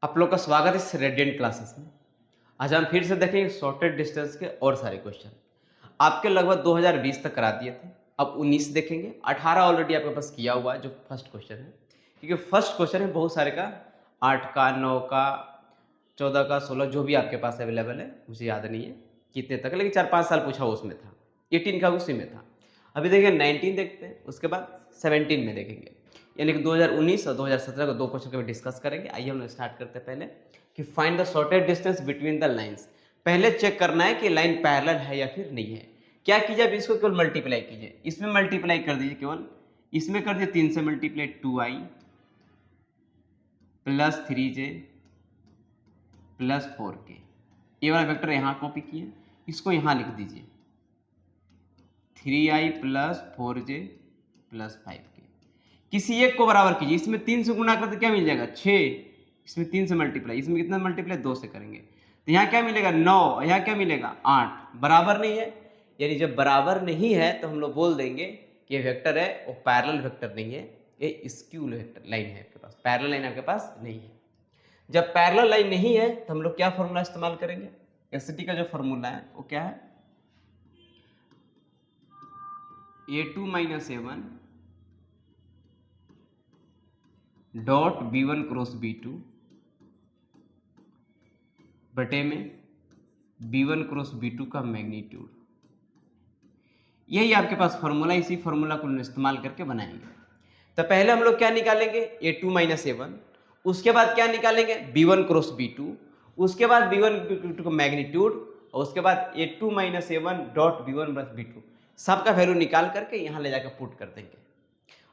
आप लोग का स्वागत है इस रेडिएंट क्लासेस में। आज हम फिर से देखेंगे शॉर्टेड डिस्टेंस के और सारे क्वेश्चन। आपके लगभग 2020 तक करा दिए थे, अब 19 देखेंगे। 18 ऑलरेडी आपके पास किया हुआ है जो फर्स्ट क्वेश्चन है, क्योंकि फर्स्ट क्वेश्चन है बहुत सारे का, 8 का, 9 का, 14 का, 16 जो भी आपके पास अवेलेबल है, मुझे याद नहीं है कितने तक, लेकिन 4-5 साल पूछा उसमें था। 18 का उसी में था। अभी देखेंगे 19 देखते हैं, उसके बाद 17 में देखेंगे, यानी कि 2019 और 2017 को दो क्वेश्चन के डिस्कस करेंगे। आइए हम स्टार्ट करते हैं पहले कि find the shortest distance between the lines. पहले चेक करना है कि लाइन पैरेलल है या फिर नहीं है। क्या कीजिए, अब इसको केवल मल्टीप्लाई कीजिए, इसमें मल्टीप्लाई कर दीजिए, केवल इसमें कर दीजिए 3 से multiply, 2i plus 3j plus 4k। ये वाला वेक्टर यहाँ कॉपी किए, इसको यहाँ लिख दीजिए 3i plus 4j plus 5k। किसी एक को बराबर कीजिए, इसमें 3 से गुणा करते क्या मिल जाएगा 6, इसमें 3 से मल्टीप्लाई, इसमें कितना मल्टीप्लाई 2 से करेंगे, तो यहाँ क्या मिलेगा 9, यहाँ क्या मिलेगा 8। बराबर नहीं है, यानी जब बराबर नहीं है तो हम लोग बोल देंगे कि ये वेक्टर है, वो पैरेलल वेक्टर नहीं है, ये स्क्यू वेक्टर लाइन है आपके पास, पैरेलल लाइन आपके पास नहीं है। जब पैरेलल लाइन नहीं है तो हम लोग क्या फॉर्मूला इस्तेमाल करेंगे, एसटी का जो फॉर्मूला है वो क्या है, a2 minus a1 dot b1 cross b2 बटे में b1 क्रॉस b2 का मैग्नीट्यूड। यही आपके पास फॉर्मूला, इसी फॉर्मूला को इस्तेमाल करके बनाएंगे। तो पहले हम लोग क्या निकालेंगे a2 माइनस a1, उसके बाद क्या निकालेंगे b1 क्रॉस b2, उसके बाद b1 b2 का मैग्नीट्यूड, और उसके बाद a2 minus a1 dot b1 plus b2 सबका वैल्यू निकाल करके यहाँ ले जाकर पुट कर देंगे।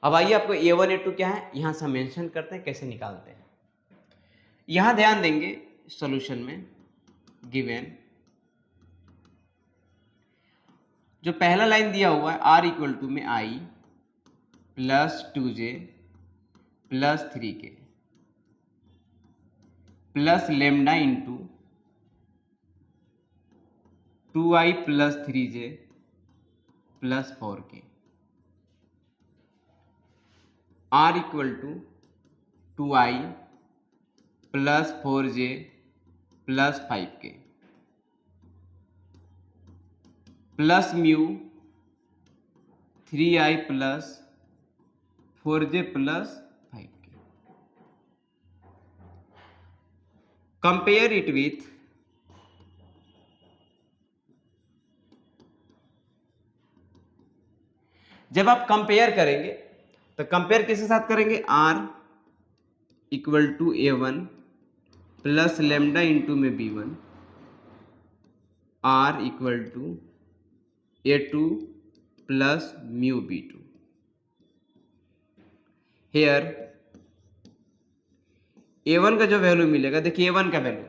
अब आइए आपको a1 a2 क्या है यहाँ से मेंशन करते हैं, कैसे निकालते हैं। यहाँ ध्यान देंगे सॉल्यूशन में गिवन जो पहला लाइन दिया हुआ है r इक्वल टू में i plus 2j plus 3k plus lambda into 2i plus 3j plus 4k, r equal to 2i plus 4j plus 5k plus mu 3i plus 4j plus 5k। Compare it with जब आप compare करेंगे तो compare किसके साथ करेंगे, r equal to a1 plus lambda into में b1, r equal to a2 plus mu b2। Here a1 का जो वैल्यू मिलेगा, देखिए a1 का वैल्यू,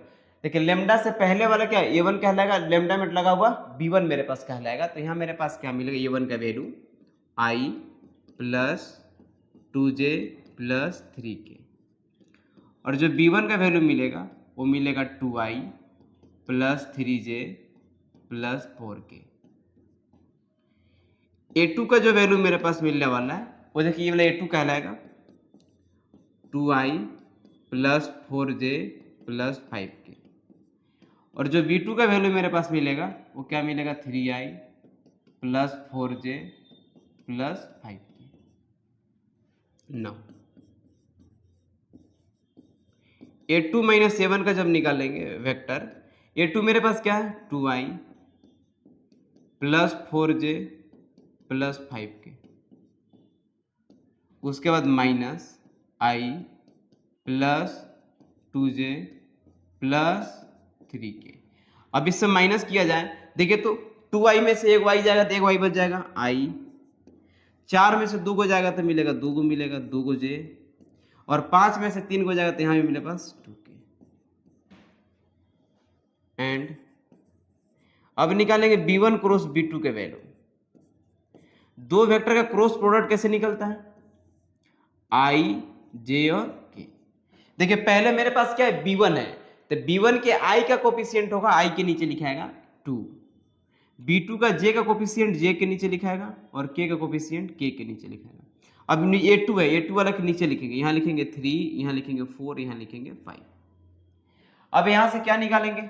देखिए लेमडा से पहले वाला क्या है a1 कहलाएगा, लेमडा में लगा हुआ b1 मेरे पास कहलाएगा, तो यहाँ मेरे पास क्या मिलेगा a1 का value i plus 2j plus 3k, और जो b1 का वैल्यू मिलेगा वो मिलेगा 2i plus 3j plus 4k। a2 का जो वैल्यू मेरे पास मिलने वाला है वो देखिए ये वाला a2 कहलाएगा 2i plus 4j plus 5k, और जो b2 का वैल्यू मेरे पास मिलेगा वो क्या मिलेगा 3i plus 4j plus 5k। नौ a2 माइनस a1 का जब निकालेंगे वेक्टर, a2 मेरे पास क्या है 2i plus 4j plus 5k, उसके बाद minus i plus 2j plus 3k। अब इससे माइनस किया जाए, देखिए तो 2i में से एक y जाएगा तो एक y बच जाएगा i, 4 में से 2 को जाएगा तो मिलेगा 2 को मिलेगा 2 को j, और 5 में से 3 को जाएगा तो यहाँ भी मिले पास 2k। एंड अब निकालेंगे b1 क्रॉस b2 के वैल्यू। दो वेक्टर का क्रॉस प्रोडक्ट कैसे निकलता है, i j और k। देखिए पहले मेरे पास क्या है b1 है, तो b1 के i का कोफिशिएंट होगा i के नीचे लिखाएगा 2, b2 का j का कोफिशिएंट j के नीचे लिखाएगा, और k का कोफिशिएंट k के नीचे लिखाएगा। अब a2 है, a2 वाला के नीचे लिखेंगे, यहाँ लिखेंगे 3, यहाँ लिखेंगे 4, यहाँ लिखेंगे 5। अब यहां से क्या निकालेंगे,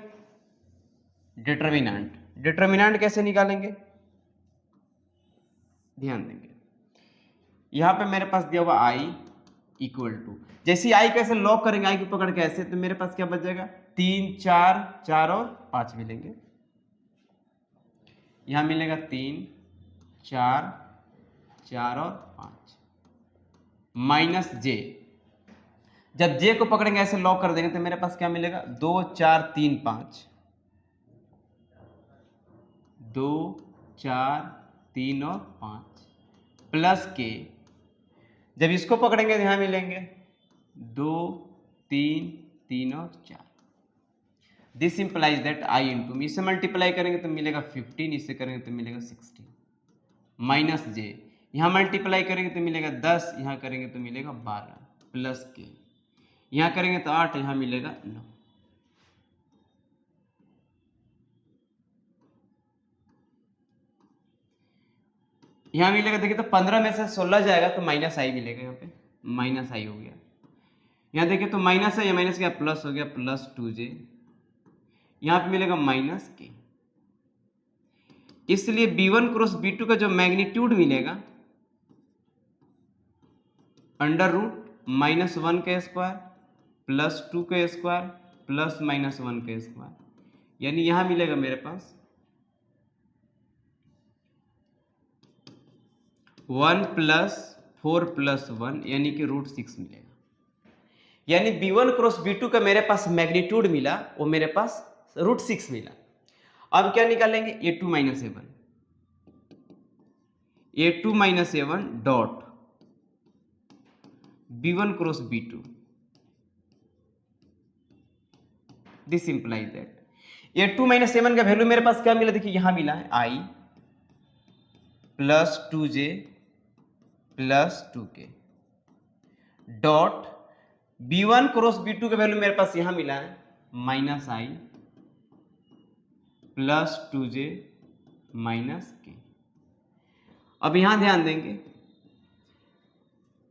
डिटर्मिनेंट। डिटर्मिनेंट कैसे निकालेंगे, ध्यान देंगे, यहां पे मेरे पास दिया हुआ i इक्वल टू, जैसे i कैसे लॉक करेंगे, i को पकड़ के ऐसे, तो मेरे पास क्या बच जाएगा, 3 4 4 और 5 मिलेंगे, यहां मिलेगा 3 4 4 और 5 माइनस j, जब j को पकड़ेंगे ऐसे लॉक कर देंगे तो मेरे पास क्या मिलेगा, 2 4 3 5, 2 4 3 और 5 प्लस के, जब इसको पकड़ेंगे तो यहां मिलेंगे 2 3 3 और 4। This implies that i into में, इससे मल्टीप्लाई करेंगे तो मिलेगा 15, इससे करेंगे तो मिलेगा 16 माइनस j, यहां मल्टीप्लाई करेंगे तो मिलेगा 10, यहां करेंगे तो मिलेगा 12 प्लस के, यहां करेंगे तो 8, यहां मिलेगा 9। यहां मिलेगा, देखिए तो 15 में से 16 जाएगा तो माइनस आई मिलेगा, यहाँ पे माइनस आई हो गया, यहां देखिए तो माइनस है, ये माइनस क्या प्लस हो गया, प्लस 2j, यहां पे मिलेगा माइनस के, इसलिए b1 क्रॉस b2 का जो मैग्नीट्यूड मिलेगा अंडर रूट -1 का स्क्वायर प्लस 2 का स्क्वायर प्लस -1 का स्क्वायर, यानी यहां मिलेगा मेरे पास 1 प्लस 4 प्लस 1 यानी कि √6 मिलेगा, यानी b1 क्रॉस b2 का मेरे पास मैग्नीट्यूड मिला, वो मेरे पास √6 मिला। अब क्या निकालेंगे, a2 minus a1 dot b1 cross b2, this implies that a2 minus a1 का वैल्यू मेरे पास क्या मिला, देखिए यहां मिला है i plus 2j plus 2k dot b1 cross b2 का वैल्यू मेरे पास यहां मिला है -i plus 2j minus k। अब यहां ध्यान देंगे,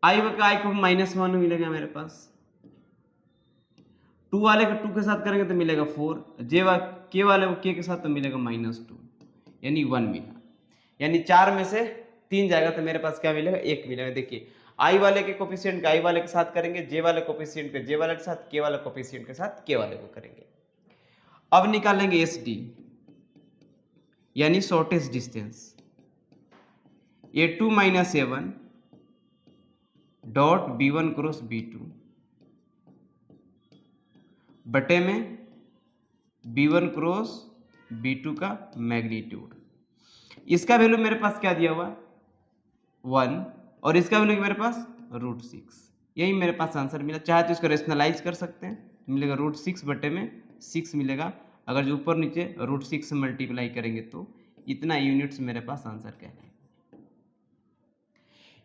i को -1 मिलेगा मेरे पास, 2 वाले को 2 के साथ करेंगे तो मिलेगा 4, k वाले को k के साथ तो मिलेगा -2, यानी 1 मिला, यानी 4 में से 3 जाएगा तो मेरे पास क्या मिलेगा, 1 मिलेगा। देखिए i वाले के कोफिशिएंट का i वाले के साथ करेंगे, j वाले कोफिशिएंट के j वाले के साथ, k वाले कोफिशिएंट के साथ k वाले को करेंगे। अब निकालेंगे SD यानी shortest distance, a2 minus a1 dot b1 cross b2 बटे में b1 क्रॉस b2 का मैग्नीट्यूड, इसका वैल्यू मेरे पास क्या दिया हुआ 1 और इसका वैल्यू मेरे पास √6, यही मेरे पास आंसर मिला। चाहे तो इसको रेशनलाइज कर सकते हैं, मिलेगा √6 बटे में 6 मिलेगा, अगर जो ऊपर नीचे √6 से मल्टीप्लाई करेंगे तो इतना यूनिट्स मेरे पास आंसर कहलाएगा।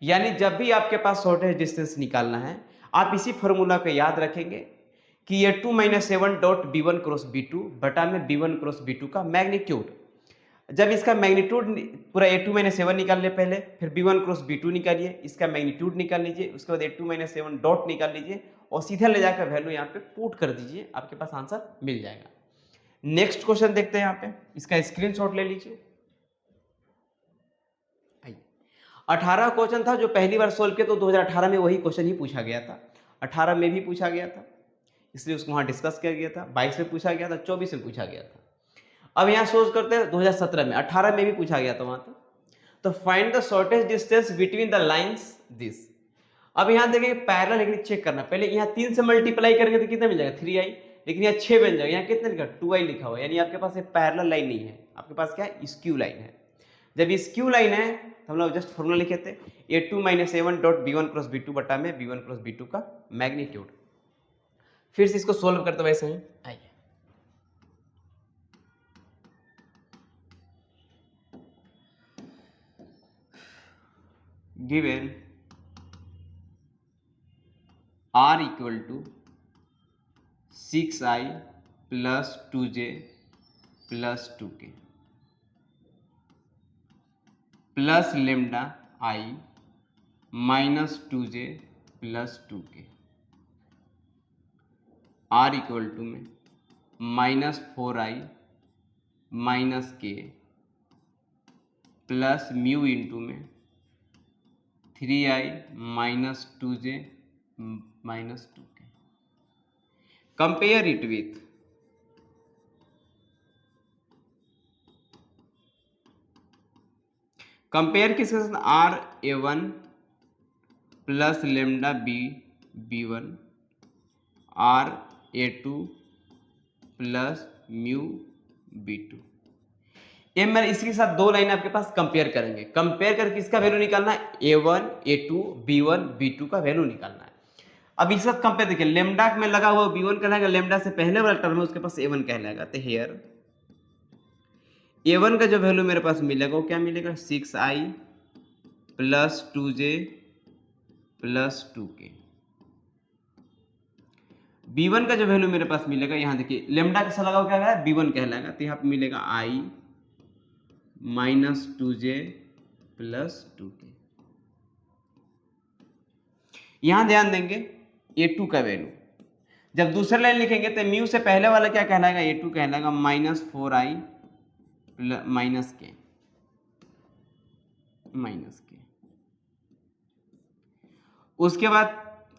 यानी जब भी आपके पास शॉर्टेज डिस्टेंस निकालना है, आप इसी फॉर्मूला को याद रखेंगे कि ये 2 minus 7 dot b1 cross b2 बटा में b1 क्रॉस b2 का मैग्नीट्यूड। जब इसका मैग्नीट्यूड पूरा a2 माइनस 7 निकाल लिया पहले, फिर b1 क्रॉस b2 निकालिए, इसका मैग्नीट्यूड निकाल लीजिए, उसके बाद a2 माइनस 7 डॉट निकाल लीजिए और सीधा ले जाकर वैल्यू यहाँ पे पुट कर दीजिए, आपके पास आंसर मिल जाएगा। नेक्स्ट क्वेश्चन देखते हैं, यहाँ पे इसका स्क्रीनशॉट ले लीजिए। 18 क्वेश्चन था जो पहली बार सोल्व किया तो 2018 में वही क्वेश्चन ही पूछा गया था, 18 में भी पूछा गया था, इसलिए उसको वहां डिस्कस किया गया था, 22 में पूछा गया था, 24 में पूछा गया था। अब यहाँ सोच करते हैं 2017 में, 18 में भी पूछा गया था वहां तो find the shortest distance between the lines this. अब यहाँ देखेंगे पैरेलल, लेकिन चेक करना पहले, यहाँ 3 से मल्टीप्लाई करेंगे तो कितना मिल जाएगा 3i, लेकिन यहाँ 6 बन जाएगा, यहाँ कितना लिखा 2i लिखा हुआ, यानी आपके पास एक पैरेलल लाइन नहीं है, आपके पास क्या है स्क्यू लाइन है। जब स्क्यू लाइन है तो हम लोग जस्ट फॉर्मूला लिखे थे a2 minus a1 dot b1 cross b2 बटा में b1 क्रॉस b2 का मैग्नीट्यूड। फिर से इसको सोल्व करते वैसे ही आइए, given r equal to 6i plus 2j plus 2k plus lambda i minus 2j plus 2k, r equal to में -4i minus k plus mu into में 3i minus 2j minus 2k। Compare it with compare किसके साथ, r(a1) plus lambda b(b1) r(a2) plus mu b2। ये मैं इसके साथ दो line आपके पास कंपेयर करेंगे। कंपेयर करके इसका वैल्यू निकालना है, a1 a2 b1 b2 का वैल्यू निकालना है। अब इसके साथ कंपेयर देखिए, लेमडा में लगा हुआ b1 कहलाएगा, लेमडा से पहले वाला टर्म है उसके पास a1 कहलाएगा। तो हेयर a1 का जो वैल्यू मेरे पास मिलेगा वो क्या मिलेगा, 6i plus 2j plus 2k। b1 का जो वैल्यू मेरे पास मिलेगा, यहाँ देखिए लेमडा के साथ लगा हुआ क्या है, b1 कहलाएगा। तो यहाँ पे मिलेगा i minus 2j plus 2k। यहां ध्यान देंगे a2 का वैल्यू जब दूसरे लाइन लिखेंगे तो म्यू से पहले वाला क्या कहलाएगा, a2 कहलाएगा -4i माइनस के उसके बाद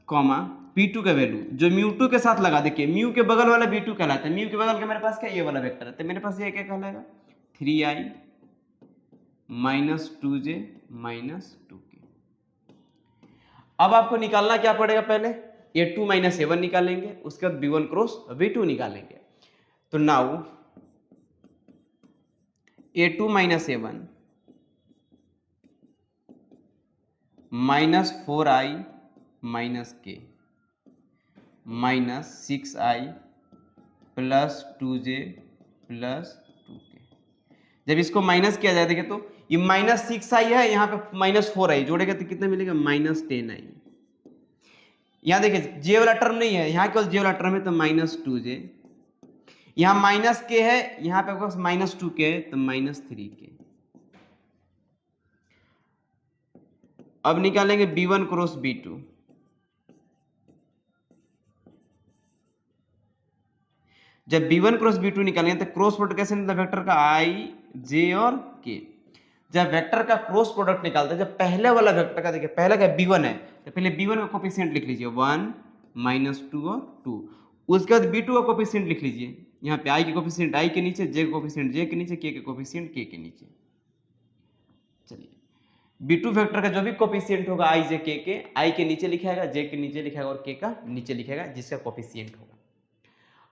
कॉमा p2 का वैल्यू जो μ2 के साथ लगा, देखिए म्यू के बगल वाला b2 कहलाता है। म्यू के बगल के मेरे पास क्या, ये वाला वेक्टर है, तो मेरे पास ये क्या कहलाएगा, 3i minus 2j minus 2k। अब आपको निकालना क्या पड़ेगा, पहले a2 माइनस a1 निकालेंगे, उसके बाद b1 क्रॉस b2 निकालेंगे। तो now a2 minus a1 minus 4i minus k minus 6i plus 2j plus 2k। जब इसको माइनस किया जाए, देखिए तो ये माइनस 6i है, यहाँ पे माइनस 4i जोड़ेगा तो कितना मिलेगा, माइनस 10i। यहाँ देखिए जे वाला टर्म नहीं है, यहाँ केवल जे वाला टर्म है, तो माइनस 2j। यहाँ माइनस के है, यहाँ पे आपके पास माइनस 2k है, तो माइनस 3k। अब निकालेंगे b1 क्रॉस b2। जब b1 क्रॉस b2 निकालेंगे तो क्रॉस प्रोडक्ट कैसे निकलता है, वेक्टर का i j और k। जब वेक्टर का क्रॉस प्रोडक्ट निकालते हैं, जब पहले वाला वेक्टर का, देखिए पहला क्या b1 है, तो पहले b1 का कोफिशिएंट लिख लीजिए 1 माइनस 2 और 2। उसके बाद b2 का कोफिशिएंट लिख लीजिए, यहाँ पे i के कोफिशिएंट i के नीचे, j के कोफिशिएंट j के नीचे, k के कोफिशिएंट k के नीचे। चलिए b2 वेक्टर का जो भी कोफिशिएंट होगा i j k के, i के नीचे लिखाएगा, j के नीचे लिखाएगा और k का नीचे लिखाएगा, जिसका कोफिशिएंट होगा।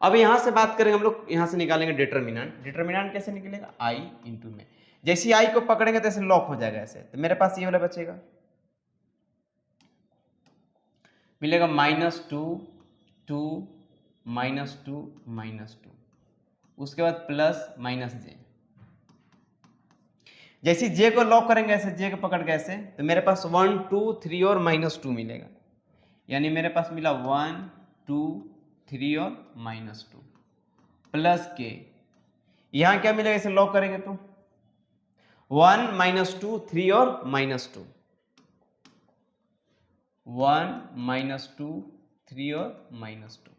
अब यहां से बात करेंगे हम लोग, यहां से निकालेंगे डिटरमिनेंट। डिटरमिनेंट कैसे निकलेगा, i इंटू में, जैसे i को पकड़ेंगे तो ऐसे लॉक हो जाएगा ऐसे, तो मेरे पास ये वाला बचेगा, मिलेगा -2 2 -2 -2। उसके बाद प्लस माइनस j। जैसे j को लॉक करेंगे ऐसे, j को पकड़ के ऐसे, तो मेरे पास 1 2 3 और -2 मिलेगा। यानी मेरे पास मिला 1 2 3 और -2 प्लस के। यहां क्या मिलेगा, इसे लॉक करेंगे तो 1 -2 3 और -2, 1 -2 3 और -2।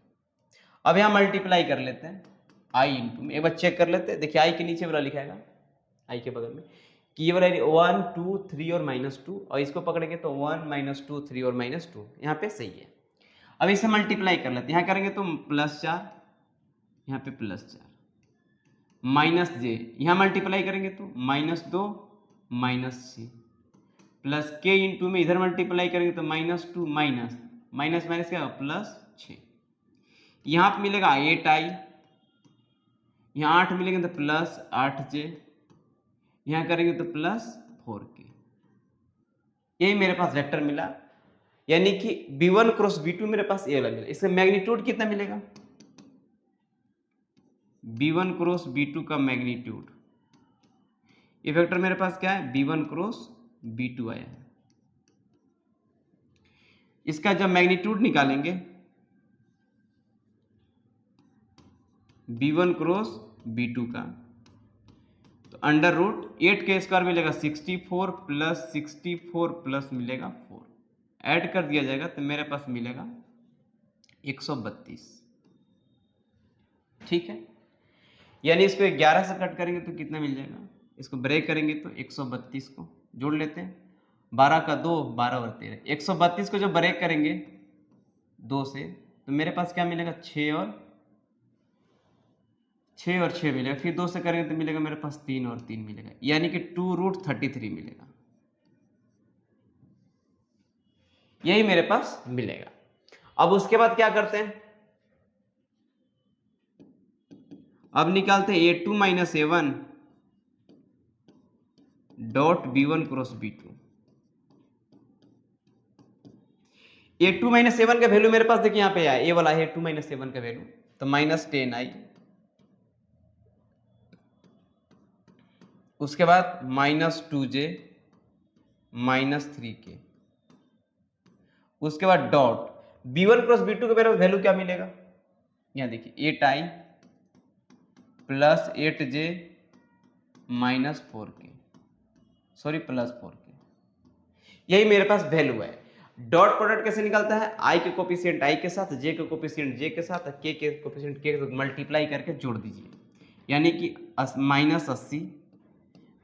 अब यहां मल्टीप्लाई कर लेते हैं i इंटू में, एक बार चेक कर लेते हैं। देखिए i के नीचे वाला लिखाएगा, i के बगल में कि ये वाला 1 2 3 और -2, और इसको पकड़ेंगे तो 1 -2 3 और -2, यहाँ पे सही है। अब इसे मल्टीप्लाई कर लेते हैं, यहाँ करेंगे तो +4, यहाँ पे +4 माइनस j, यहाँ मल्टीप्लाई करेंगे तो -2 -6 प्लस k इंटू में इधर मल्टीप्लाई करेंगे तो -2 माइनस माइनस क्या +6। यहाँ पे मिलेगा 8i, यहाँ 8 मिलेंगे तो +8j, यहाँ करेंगे तो +4k। यही मेरे पास वेक्टर मिला, यानी कि b1 क्रॉस b2 मेरे पास ये वाला मिला। इसका मैग्नीट्यूड कितना मिलेगा, b1 क्रॉस b2 का मैग्नीट्यूड, ये वेक्टर मेरे पास क्या है, b1 क्रॉस b2 आया है। इसका जब मैग्नीट्यूड निकालेंगे b1 क्रॉस b2 का, तो √8 के स्क्वायर मिलेगा 64 प्लस 64 प्लस मिलेगा 4, ऐड कर दिया जाएगा तो मेरे पास मिलेगा 132। ठीक है, यानी इसको 11 से कट करेंगे तो कितना मिल जाएगा, इसको ब्रेक करेंगे तो 132 को जोड़ लेते हैं, 12 का 2, 12 और 13, 132 को जब ब्रेक करेंगे 2 से तो मेरे पास क्या मिलेगा, 6 और 6 मिलेगा, फिर 2 से करेंगे तो मिलेगा मेरे पास 3 और 3 मिलेगा, यानी कि 2√33 मिलेगा, यही मेरे पास मिलेगा। अब उसके बाद क्या करते हैं, अब निकालते हैं a2 - a1 dot b1 cross b2। a2 - a1 का वैल्यू मेरे पास देखिए यहाँ पे आया, ए वाला है a2 - a1 का वैल्यू, तो -10i, उसके बाद -2j -3k, उसके बाद डॉट b1 क्रॉस b2 का मेरे पास वैल्यू क्या मिलेगा, यहाँ देखिए 8i plus 8j -4k, sorry plus 4k, यही मेरे पास वैल्यू है। डॉट प्रोडक्ट कैसे निकलता है, i के कोफिशिएंट i के साथ, j के कोफिशिएंट j के साथ, k के कोफिशिएंट k के साथ मल्टीप्लाई करके जोड़ दीजिए, यानी कि -80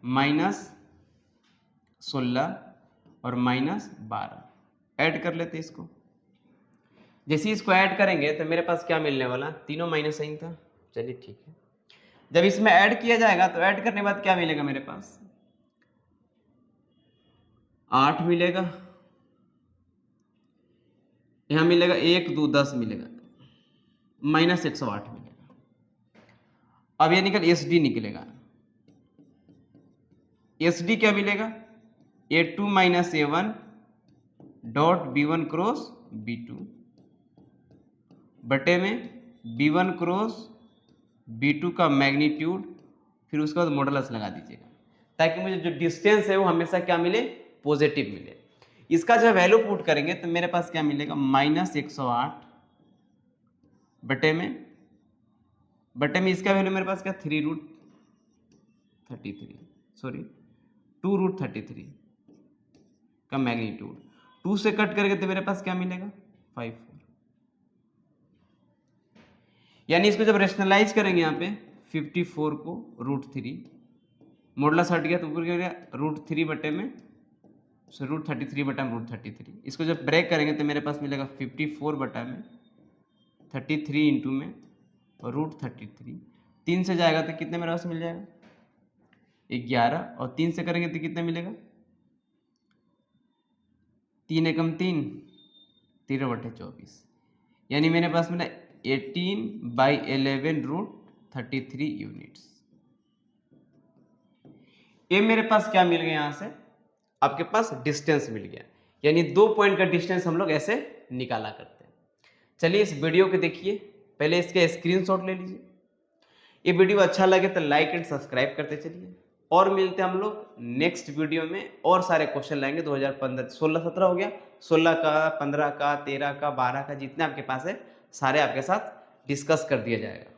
-16 और -12 ऐड कर लेते इसको। जैसे ही इसको ऐड करेंगे तो मेरे पास क्या मिलने वाला, तीनों माइनस साइन था, चलिए ठीक है। जब इसमें ऐड किया जाएगा तो ऐड करने के बाद क्या मिलेगा मेरे पास, 8 मिलेगा, यहां मिलेगा 1 2 10 मिलेगा, -108 मिलेगा। अब ये निकल एस डी निकलेगा, एस डी क्या मिलेगा, a2 - a1 dot b1 cross b2 बटे में b1 क्रॉस b2 का मैग्नीट्यूड, फिर उसके बाद मॉडुलस लगा दीजिएगा, ताकि मुझे जो डिस्टेंस है वो हमेशा क्या मिले, पॉजिटिव मिले। इसका जब वैल्यू पुट करेंगे तो मेरे पास क्या मिलेगा, -108 बटे में इसका वैल्यू मेरे पास क्या, 3√33, सॉरी 2√33 का मैग्नीट्यूड, 2 से कट करके तो मेरे पास क्या मिलेगा, 54, यानी इसको जब रेशनलाइज करेंगे यहाँ पे 54 को √3 मॉडुलस हट गया तो ऊपर क्या हो गया, √3 बटे में √33 बटा में √33, इसको जब ब्रेक करेंगे तो मेरे पास मिलेगा 54 बटा में 33 इंटू में और √33, 3 से जाएगा तो कितने मेरे पास मिल जाएगा, 11, और 3 से करेंगे तो कितना मिलेगा, 3 एकम 3, 13/24, यानी मेरे पास मिला 18/11√33 यूनिट्स। ये मेरे पास क्या मिल गया, यहां से आपके पास डिस्टेंस मिल गया, यानी 2 पॉइंट का डिस्टेंस हम लोग ऐसे निकाला करते हैं। चलिए इस वीडियो को देखिए, पहले इसके स्क्रीनशॉट ले लीजिए। ये वीडियो अच्छा लगे तो लाइक एंड सब्सक्राइब करते चलिए, और मिलते हैं हम लोग नेक्स्ट वीडियो में, और सारे क्वेश्चन लाएंगे। 2015 16-17 हो गया, 16 का, 15 का, 13 का, 12 का, जितने आपके पास है सारे आपके साथ डिस्कस कर दिया जाएगा।